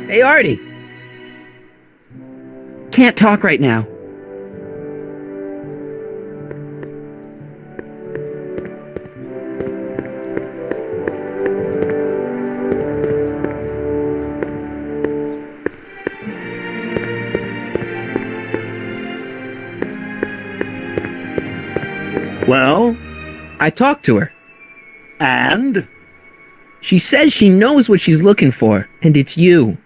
Hey, Artie. Can't talk right now. Well? I talked to her. And? She says she knows what she's looking for, and it's you.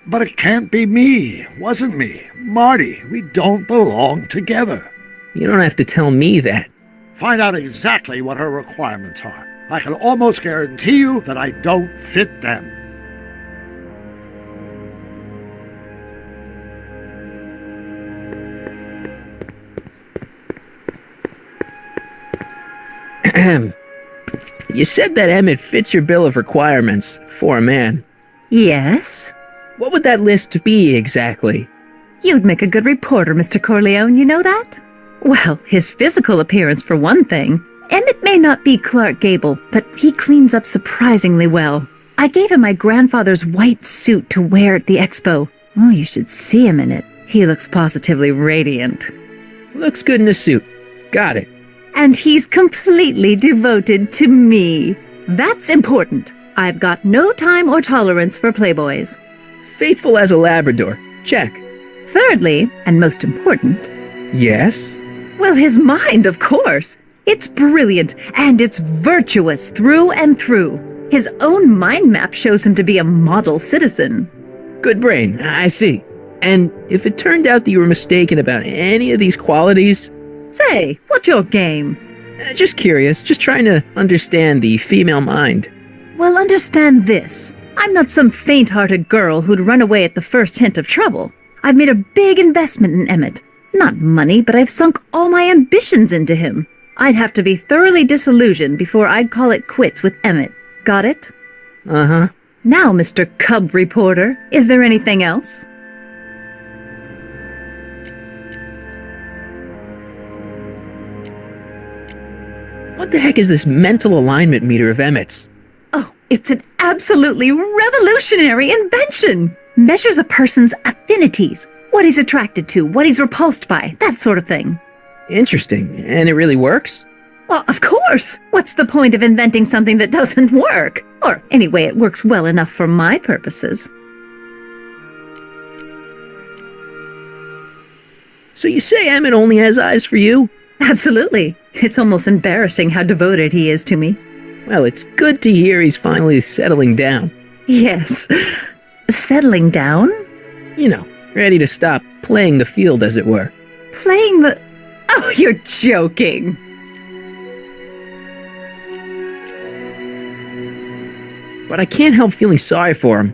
But it can't be me. Wasn't me. Marty, we don't belong together. You don't have to tell me that. Find out exactly what her requirements are. I can almost guarantee you that I don't fit them. You said that Emmett fits your bill of requirements for a man. Yes? What would that list be exactly? You'd make a good reporter, Mr. Corleone, you know that? Well, his physical appearance for one thing. Emmett may not be Clark Gable, but he cleans up surprisingly well. I gave him my grandfather's white suit to wear at the expo. Oh, you should see him in it. He looks positively radiant. Looks good in a suit. Got it. And he's completely devoted to me. That's important. I've got no time or tolerance for playboys. Faithful as a Labrador. Check. Thirdly, and most important... Yes? Well, his mind, of course. It's brilliant, and it's virtuous through and through. His own mind map shows him to be a model citizen. Good brain, I see. And if it turned out that you were mistaken about any of these qualities... Say, what's your game? Just curious, just trying to understand the female mind. Well, understand this. I'm not some faint-hearted girl who'd run away at the first hint of trouble. I've made a big investment in Emmett. Not money, but I've sunk all my ambitions into him. I'd have to be thoroughly disillusioned before I'd call it quits with Emmett. Got it? Uh-huh. Now, Mr. Cub Reporter, is there anything else? What the heck is this mental alignment meter of Emmett's? Oh, it's an absolutely revolutionary invention! Measures a person's affinities, what he's attracted to, what he's repulsed by, that sort of thing. Interesting. And it really works? Well, of course! What's the point of inventing something that doesn't work? Or, anyway, it works well enough for my purposes. So you say Emmett only has eyes for you? Absolutely. It's almost embarrassing how devoted he is to me. Well, it's good to hear he's finally settling down. Yes. Settling down? You know, ready to stop playing the field, as it were. Playing the... Oh, you're joking. But I can't help feeling sorry for him.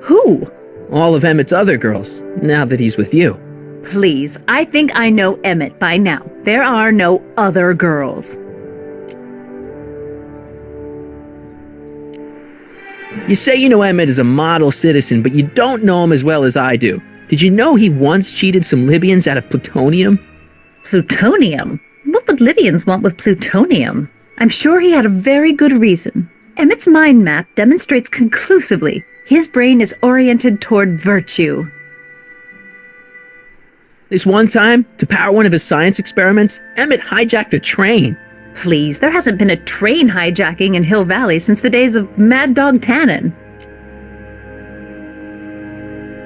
Who? All of Emmett's other girls, now that he's with you. Please, I think I know Emmett by now. There are no other girls. You say you know Emmett is a model citizen, but you don't know him as well as I do. Did you know he once cheated some Libyans out of plutonium? Plutonium? What would Libyans want with plutonium? I'm sure he had a very good reason. Emmett's mind map demonstrates conclusively his brain is oriented toward virtue. This one time, to power one of his science experiments, Emmett hijacked a train. Please, there hasn't been a train hijacking in Hill Valley since the days of Mad Dog Tannen.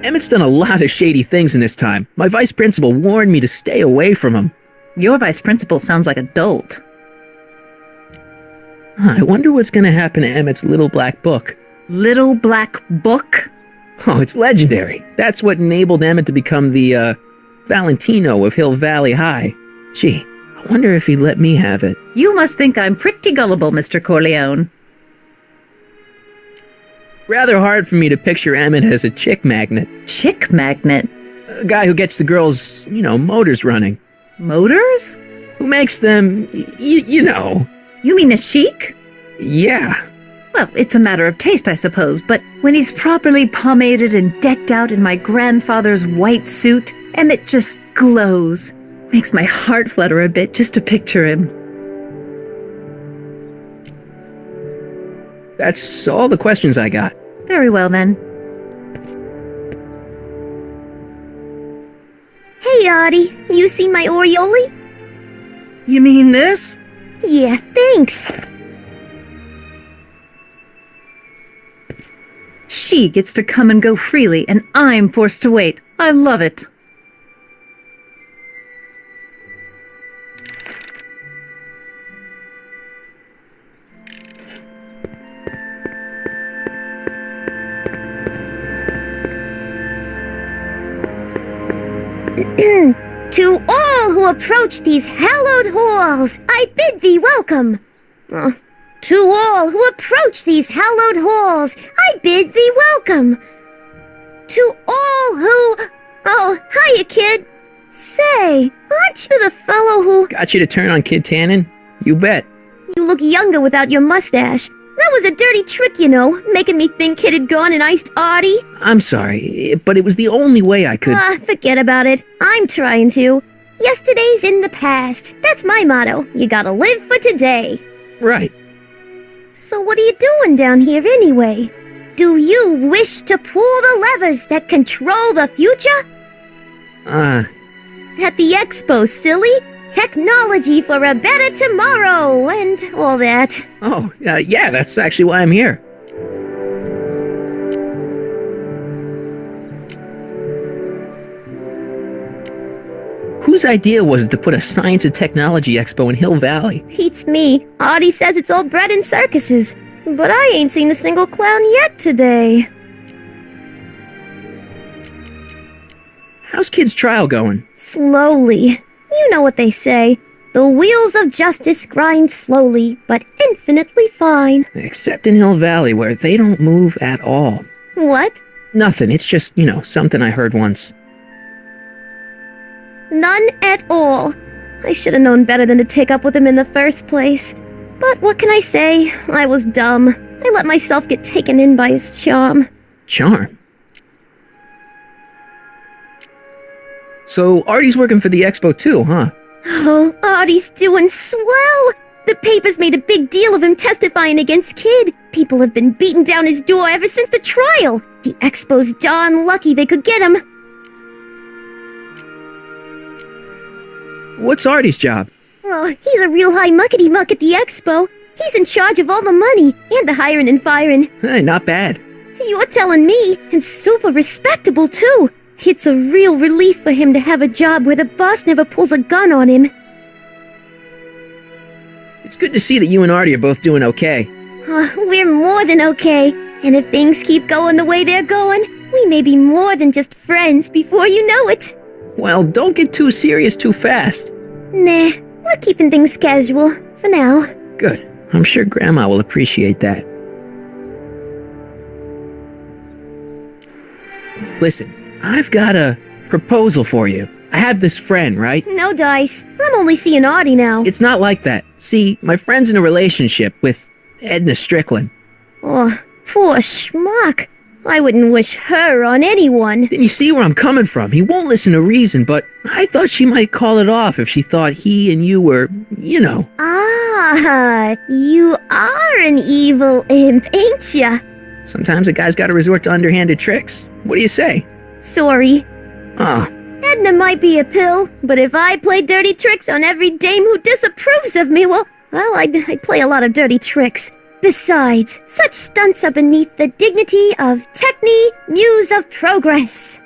Emmett's done a lot of shady things in his time. My vice principal warned me to stay away from him. Your vice principal sounds like a dolt. I wonder what's going to happen to Emmett's little black book. Little black book? Oh, it's legendary. That's what enabled Emmett to become the, Valentino of Hill Valley High. Gee, I wonder if he'd let me have it. You must think I'm pretty gullible, Mr. Corleone. Rather hard for me to picture Emmett as a chick magnet. Chick magnet? A guy who gets the girls, motors running. Motors? Who makes them, you know. You mean a chic? Yeah. Well, it's a matter of taste, I suppose, but when he's properly pomaded and decked out in my grandfather's white suit, Emmett just glows. Makes my heart flutter a bit just to picture him. That's all the questions I got. Very well, then. Oddie, you see my Oriole? You mean this? Yeah, thanks. She gets to come and go freely, and I'm forced to wait. I love it. To all who approach these hallowed halls, I bid thee welcome. To all who approach these hallowed halls, I bid thee welcome. To all who... Oh, hiya, kid. Say, aren't you the fellow who... Got you to turn on Kid Tannen? You bet. You look younger without your mustache. That was a dirty trick, you know, making me think Kid had gone and iced Oddie. I'm sorry, but it was the only way I could... Forget about it. I'm trying to. Yesterday's in the past. That's my motto. You gotta live for today. Right. So what are you doing down here anyway? Do you wish to pull the levers that control the future? At the expo, silly. Technology for a better tomorrow, and all that. Oh, yeah, that's actually why I'm here. Whose idea was it to put a science and technology expo in Hill Valley? Beats me. Oddie says it's all bred in circuses. But I ain't seen a single clown yet today. How's Kid's trial going? Slowly. You know what they say. The wheels of justice grind slowly, but infinitely fine. Except in Hill Valley, where they don't move at all. What? Nothing, it's just, something I heard once. None at all. I should have known better than to take up with him in the first place. But what can I say? I was dumb. I let myself get taken in by his charm. Charm? So, Artie's working for the expo too, huh? Oh, Oddie's doing swell! The papers made a big deal of him testifying against Kid. People have been beating down his door ever since the trial. The expo's darn lucky they could get him. What's Artie's job? Oh, he's a real high muckety-muck at the expo. He's in charge of all the money, and the hiring and firing. Hey, not bad. You're telling me, and super respectable too. It's a real relief for him to have a job where the boss never pulls a gun on him. It's good to see that you and Artie are both doing okay. We're more than okay, and if things keep going the way they're going, we may be more than just friends before you know it. Well, don't get too serious too fast. Nah, we're keeping things casual, for now. Good. I'm sure Grandma will appreciate that. Listen, I've got a proposal for you. I have this friend, right? No dice. I'm only seeing Oddie now. It's not like that. See, my friend's in a relationship with Edna Strickland. Oh, poor schmuck. I wouldn't wish her on anyone. Then you see where I'm coming from. He won't listen to reason, but I thought she might call it off if she thought he and you were, Ah, you are an evil imp, ain't ya? Sometimes a guy's gotta resort to underhanded tricks. What do you say? Sorry. Oh. Edna might be a pill, but if I play dirty tricks on every dame who disapproves of me, well, I'd play a lot of dirty tricks. Besides, such stunts are beneath the dignity of Techne, Muse of Progress.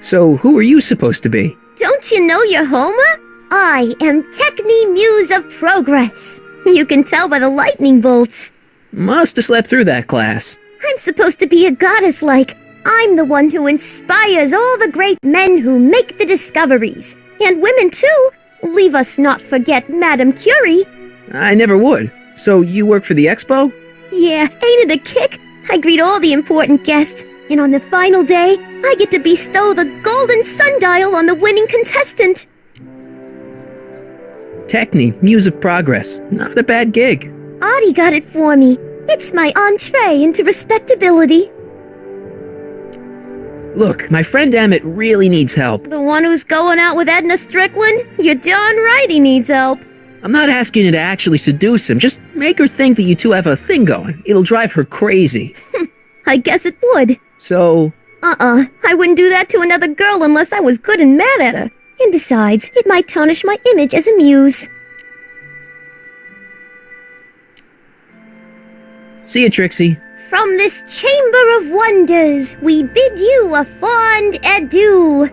So, who are you supposed to be? Don't you know your Homer? I am Techne, Muse of Progress. You can tell by the lightning bolts. Must have slept through that class. I'm supposed to be a goddess-like. I'm the one who inspires all the great men who make the discoveries. And women, too. Leave us not forget Madame Curie. I never would. So you work for the expo? Yeah, ain't it a kick? I greet all the important guests, and on the final day, I get to bestow the golden sundial on the winning contestant. Techne, Muse of Progress. Not a bad gig. Oddie got it for me. It's my entree into respectability. Look, my friend Emmett really needs help. The one who's going out with Edna Strickland? You're darn right he needs help. I'm not asking you to actually seduce him. Just make her think that you two have a thing going. It'll drive her crazy. I guess it would. So, I wouldn't do that to another girl unless I was good and mad at her. And besides, it might tarnish my image as a muse. See you, Trixie. From this chamber of wonders, we bid you a fond adieu.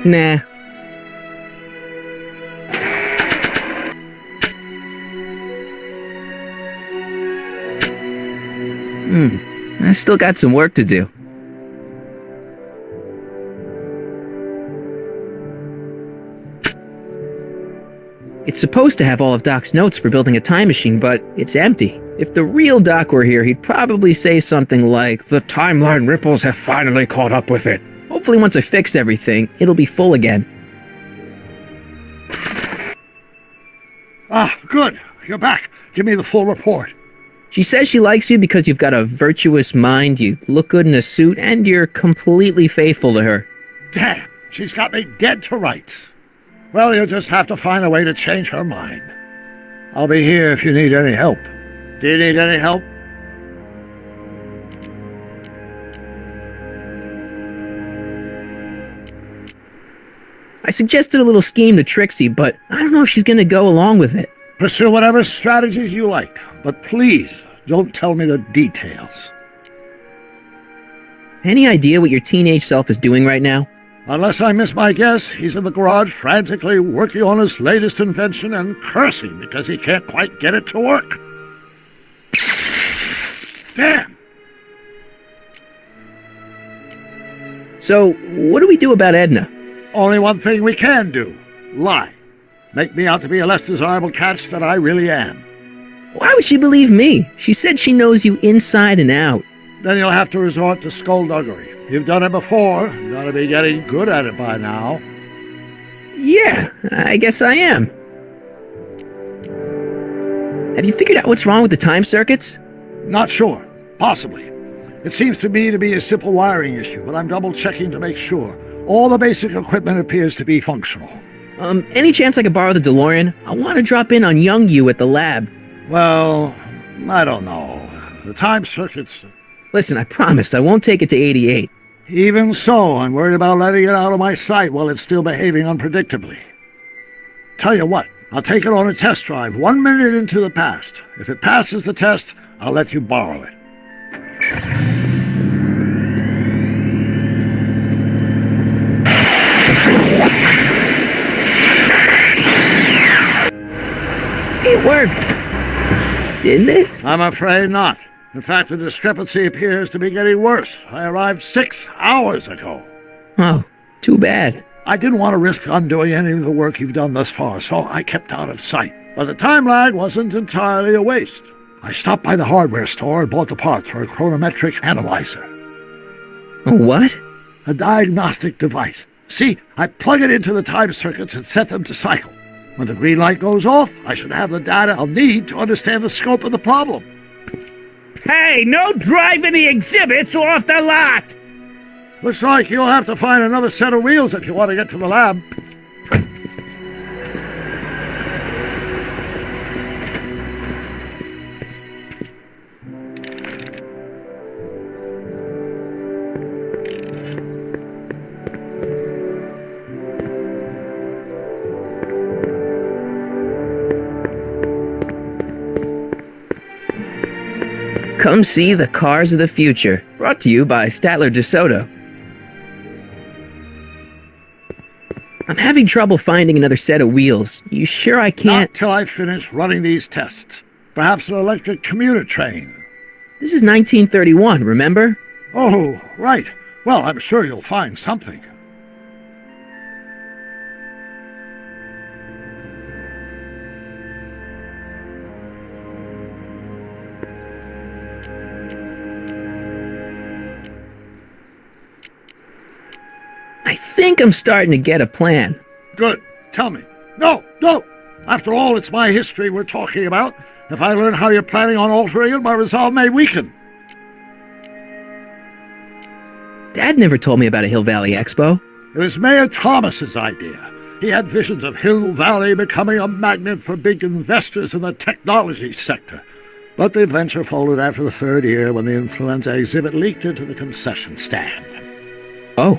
Nah. I still got some work to do. It's supposed to have all of Doc's notes for building a time machine, but it's empty. If the real Doc were here, he'd probably say something like, "The timeline ripples have finally caught up with it." Hopefully once I fix everything, it'll be full again. Ah, good. You're back. Give me the full report. She says she likes you because you've got a virtuous mind, you look good in a suit, and you're completely faithful to her. Damn, she's got me dead to rights. Well, you'll just have to find a way to change her mind. I'll be here if you need any help. Do you need any help? I suggested a little scheme to Trixie, but I don't know if she's gonna go along with it. Pursue whatever strategies you like, but please don't tell me the details. Any idea what your teenage self is doing right now? Unless I miss my guess, he's in the garage frantically working on his latest invention and cursing because he can't quite get it to work. Damn! So, what do we do about Edna? Only one thing we can do. Lie. Make me out to be a less desirable catch than I really am. Why would she believe me? She said she knows you inside and out. Then you'll have to resort to skullduggery. You've done it before. You ought to be getting good at it by now. Yeah, I guess I am. Have you figured out what's wrong with the time circuits? Not sure. Possibly. It seems to me to be a simple wiring issue, but I'm double-checking to make sure. All the basic equipment appears to be functional. Any chance I could borrow the DeLorean? I want to drop in on young you at the lab. Well, I don't know. The time circuits... Listen, I promise I won't take it to 88. Even so, I'm worried about letting it out of my sight while it's still behaving unpredictably. Tell you what, I'll take it on a test drive 1 minute into the past. If it passes the test, I'll let you borrow it. It worked! Didn't it? I'm afraid not. In fact, the discrepancy appears to be getting worse. I arrived 6 hours ago. Oh, too bad. I didn't want to risk undoing any of the work you've done thus far, so I kept out of sight. But the time lag wasn't entirely a waste. I stopped by the hardware store and bought the parts for a chronometric analyzer. A what? A diagnostic device. See, I plug it into the time circuits and set them to cycle. When the green light goes off, I should have the data I'll need to understand the scope of the problem. Hey, no driving the exhibits off the lot! Looks like you'll have to find another set of wheels if you want to get to the lab. Come see the Cars of the Future, brought to you by Statler DeSoto. I'm having trouble finding another set of wheels. You sure I can't? Not till I finish running these tests. Perhaps an electric commuter train. This is 1931, remember? Oh, right. Well, I'm sure you'll find something. I think I'm starting to get a plan. Good. Tell me. No, no! After all, it's my history we're talking about. If I learn how you're planning on altering it, my resolve may weaken. Dad never told me about a Hill Valley Expo. It was Mayor Thomas's idea. He had visions of Hill Valley becoming a magnet for big investors in the technology sector. But the venture folded after the third year when the influenza exhibit leaked into the concession stand. Oh.